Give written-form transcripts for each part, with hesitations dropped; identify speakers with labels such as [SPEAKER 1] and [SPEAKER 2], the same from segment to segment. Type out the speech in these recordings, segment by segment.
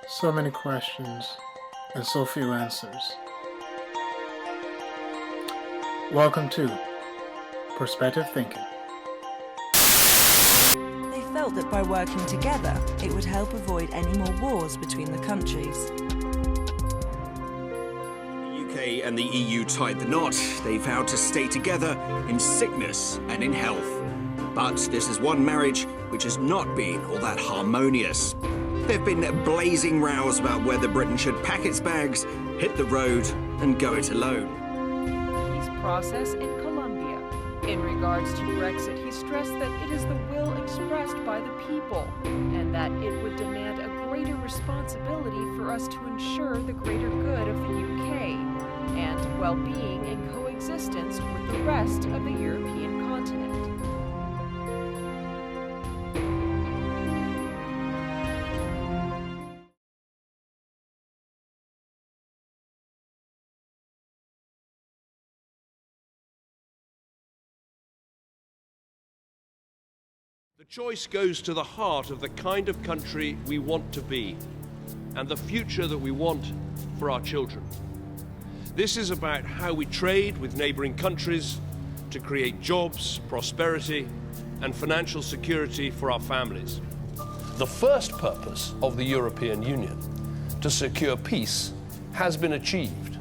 [SPEAKER 1] So many questions and so few answers. Welcome to Perspective Thinking.
[SPEAKER 2] They felt that by working together, it would help avoid any more wars between the countries.
[SPEAKER 3] The UK and the EU tied the knot. They vowed to stay together in sickness and in health. But this is one marriage which has not been all that harmonious. There have been blazing rows about whether Britain should pack its bags, hit the road and go it alone.
[SPEAKER 4] Peace process in Colombia. In regards to Brexit, he stressed that it is the will expressed by the people and that it would demand a greater responsibility for us to ensure the greater good of the UK and well-being and coexistence with the rest of the European continent.
[SPEAKER 5] The choice goes to the heart of the kind of country we want to be and the future that we want for our children. This is about how we trade with neighbouring countries to create jobs, prosperity and financial security for our families.
[SPEAKER 6] The first purpose of the European Union, to secure peace, has been achieved.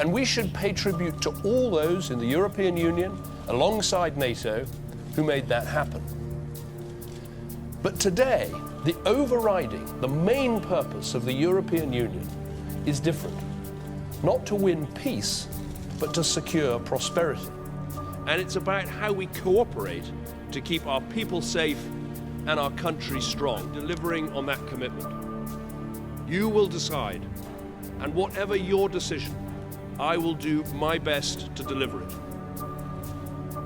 [SPEAKER 6] And we should pay tribute to all those in the European Union, alongside NATO, who made that happen. But today, the main purpose of the European Union is different. Not to win peace, but to secure prosperity.
[SPEAKER 5] And it's about how we cooperate to keep our people safe and our country strong, delivering on that commitment. You will decide, and whatever your decision, I will do my best to deliver it.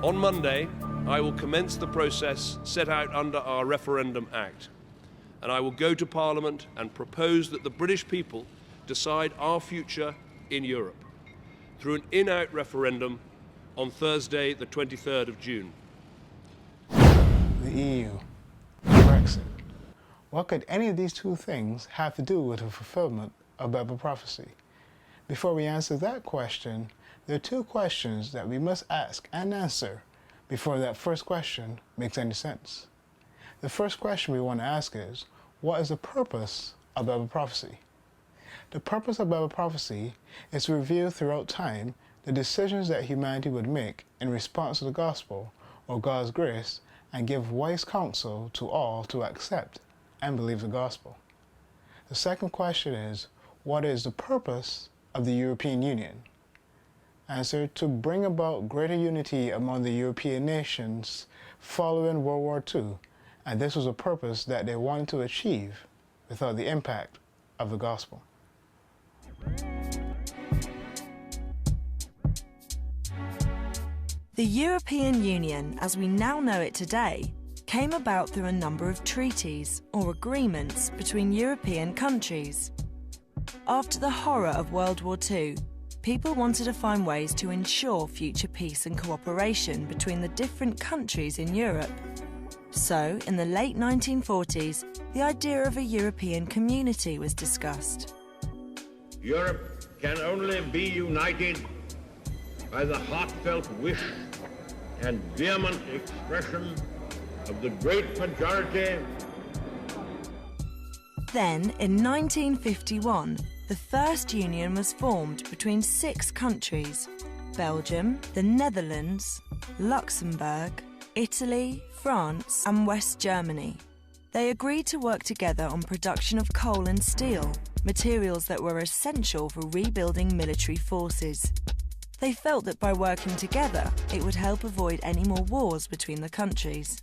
[SPEAKER 5] On Monday, I will commence the process set out under our Referendum Act, and I will go to Parliament and propose that the British people decide our future in Europe through an in-out referendum on Thursday, the 23rd of June.
[SPEAKER 1] The EU, Brexit. What could any of these two things have to do with the fulfillment of Bible prophecy? Before we answer that question, there are two questions that we must ask and answer before that first question makes any sense. The first question we want to ask is, what is the purpose of Bible prophecy? The purpose of Bible prophecy is to reveal throughout time the decisions that humanity would make in response to the gospel or God's grace, and give wise counsel to all to accept and believe the gospel. The second question is, what is the purpose of the European Union? Answer: to bring about greater unity among the European nations following World War II, and this was a purpose that they wanted to achieve without the impact of the gospel.
[SPEAKER 2] The European Union, as we now know it today, came about through a number of treaties or agreements between European countries. After the horror of World War II, people wanted to find ways to ensure future peace and cooperation between the different countries in Europe. So, in the late 1940s, the idea of a European community was discussed.
[SPEAKER 7] Europe can only be united by the heartfelt wish and vehement expression of the great majority.
[SPEAKER 2] Then, in 1951, the first union was formed between 6 countries: Belgium, the Netherlands, Luxembourg, Italy, France and West Germany. They agreed to work together on production of coal and steel, materials that were essential for rebuilding military forces. They felt that by working together, it would help avoid any more wars between the countries.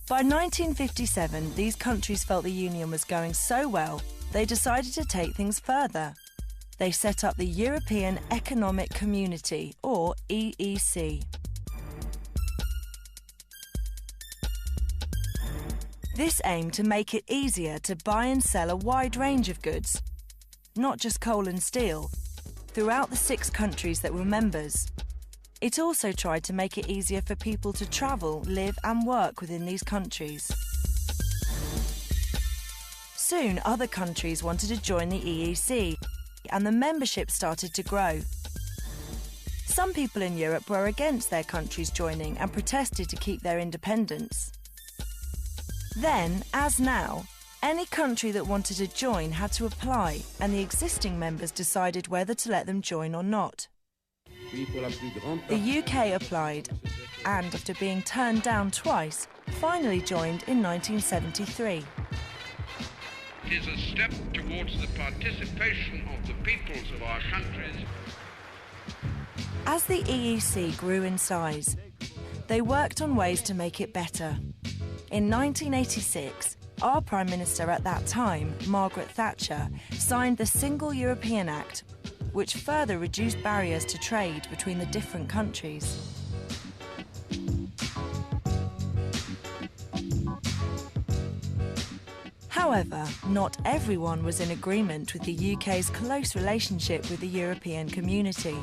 [SPEAKER 2] By 1957, these countries felt the Union was going so well, they decided to take things further. They set up the European Economic Community, or EEC. This aimed to make it easier to buy and sell a wide range of goods, not just coal and steel, throughout the 6 countries that were members. It also tried to make it easier for people to travel, live and work within these countries. Soon, other countries wanted to join the EEC, and the membership started to grow. Some people in Europe were against their countries joining and protested to keep their independence. Then, as now, any country that wanted to join had to apply, and the existing members decided whether to let them join or not. The UK applied, and after being turned down twice, finally joined in 1973.
[SPEAKER 8] It is a step towards the participation of the peoples of our countries.
[SPEAKER 2] As the EEC grew in size, they worked on ways to make it better. In 1986, our Prime Minister at that time, Margaret Thatcher, signed the Single European Act, which further reduced barriers to trade between the different countries. However, not everyone was in agreement with the UK's close relationship with the European community.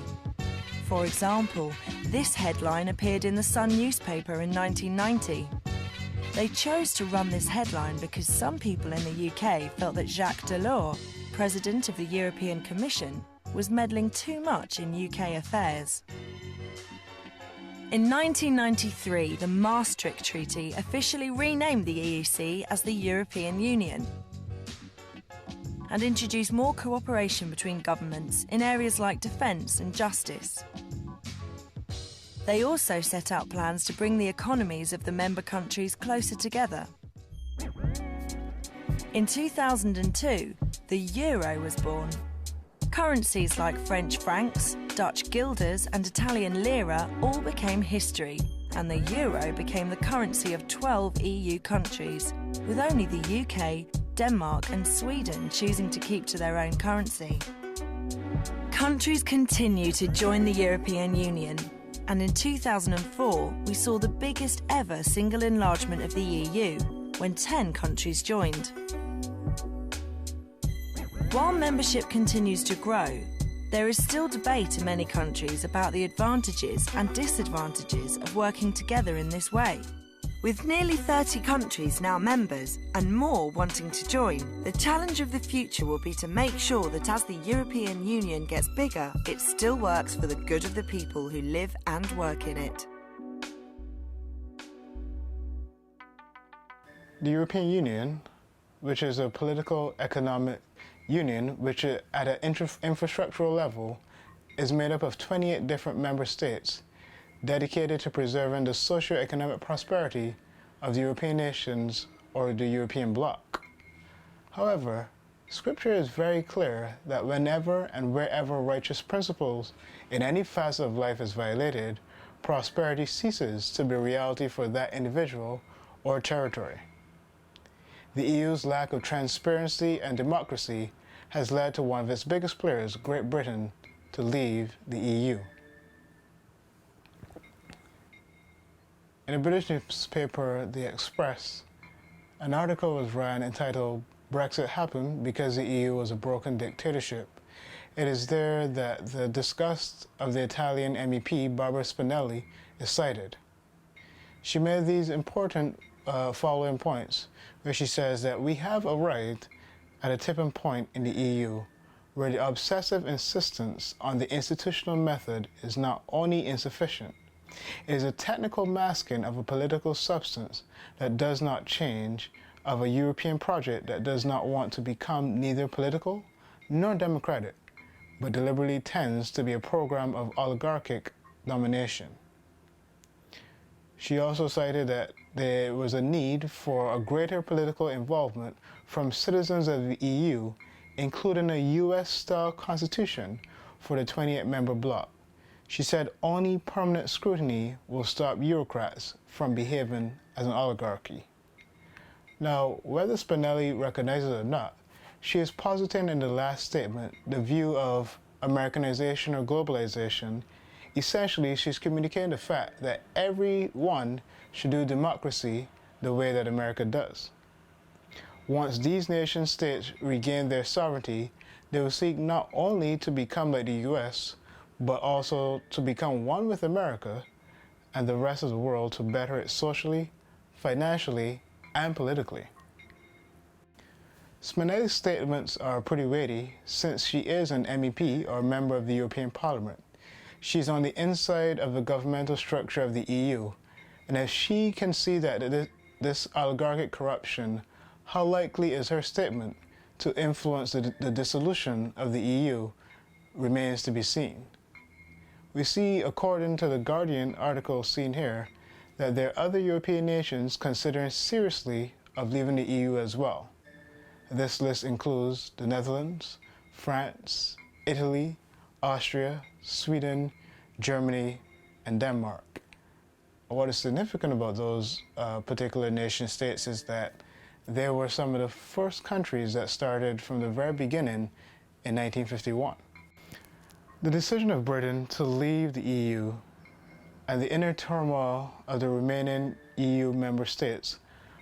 [SPEAKER 2] For example, this headline appeared in the Sun newspaper in 1990. They chose to run this headline because some people in the UK felt that Jacques Delors, President of the European Commission, was meddling too much in UK affairs. In 1993, the Maastricht Treaty officially renamed the EEC as the European Union and introduced more cooperation between governments in areas like defence and justice. They also set out plans to bring the economies of the member countries closer together. In 2002, the euro was born. Currencies like French francs, Dutch guilders and Italian lira all became history, and the euro became the currency of 12 EU countries, with only the UK, Denmark and Sweden choosing to keep to their own currency. Countries continue to join the European Union, and in 2004 we saw the biggest ever single enlargement of the EU, when 10 countries joined. While membership continues to grow, there is still debate in many countries about the advantages and disadvantages of working together in this way. With nearly 30 countries now members and more wanting to join, the challenge of the future will be to make sure that as the European Union gets bigger, it still works for the good of the people who live and work in it.
[SPEAKER 1] The European Union, which is a political, economic union which at an infrastructural level is made up of 28 different member states dedicated to preserving the socio-economic prosperity of the European nations or the European bloc. However, Scripture is very clear that whenever and wherever righteous principles in any facet of life is violated, prosperity ceases to be a reality for that individual or territory. The EU's lack of transparency and democracy has led to one of its biggest players, Great Britain, to leave the EU. In a British newspaper, The Express, an article was ran entitled "Brexit Happened Because the EU Was a Broken Dictatorship." It is there that the disgust of the Italian MEP Barbara Spinelli is cited. She made these important following points, where she says that we have arrived at a tipping point in the EU where the obsessive insistence on the institutional method is not only insufficient, it is a technical masking of a political substance that does not change, of a European project that does not want to become neither political nor democratic, but deliberately tends to be a program of oligarchic domination. She also cited that there was a need for a greater political involvement from citizens of the EU, including a US-style constitution for the 28-member bloc. She said only permanent scrutiny will stop bureaucrats from behaving as an oligarchy. Now, whether Spinelli recognizes it or not, she is positing in the last statement the view of Americanization or globalization. Essentially, she's communicating the fact that everyone should do democracy the way that America does. Once these nation states regain their sovereignty, they will seek not only to become like the US, but also to become one with America and the rest of the world to better it socially, financially, and politically. Spinelli's statements are pretty weighty since she is an MEP or member of the European Parliament. She's on the inside of the governmental structure of the EU, and if she can see that this oligarchic corruption, how likely is her statement to influence the dissolution of the EU remains to be seen. We see, according to the Guardian article seen here, that there are other European nations considering seriously of leaving the EU as well. This list includes the Netherlands, France, Italy, Austria, Sweden, Germany, and Denmark. What is significant about those particular nation states is that they were some of the first countries that started from the very beginning in 1951. The decision of Britain to leave the EU and the inner turmoil of the remaining EU member states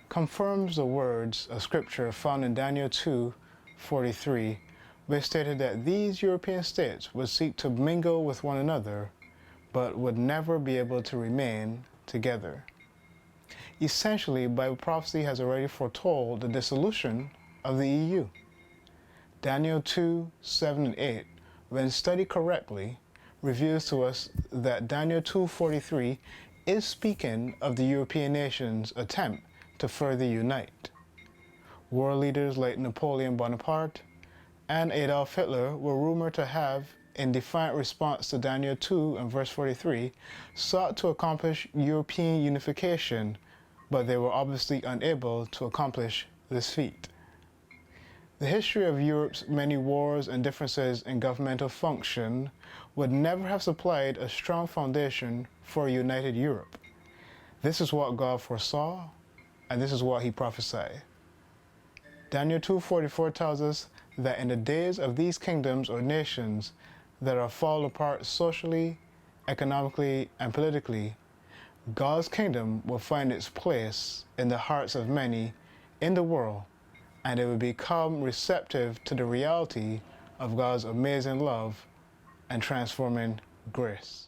[SPEAKER 1] confirms the words of scripture found in Daniel 2:43, which stated that these European states would seek to mingle with one another, but would never be able to remain together. Essentially, Bible prophecy has already foretold the dissolution of the EU. Daniel 2:7 and 8, when studied correctly, reveals to us that Daniel 2:43 is speaking of the European nations' attempt to further unite. World leaders like Napoleon Bonaparte and Adolf Hitler were rumored to have, in defiant response to Daniel 2 and verse 43, sought to accomplish European unification, but they were obviously unable to accomplish this feat. The history of Europe's many wars and differences in governmental function would never have supplied a strong foundation for a united Europe. This is what God foresaw, and this is what he prophesied. Daniel 2:44 tells us that in the days of these kingdoms or nations that are falling apart socially, economically, and politically, God's kingdom will find its place in the hearts of many in the world, and it will become receptive to the reality of God's amazing love and transforming grace.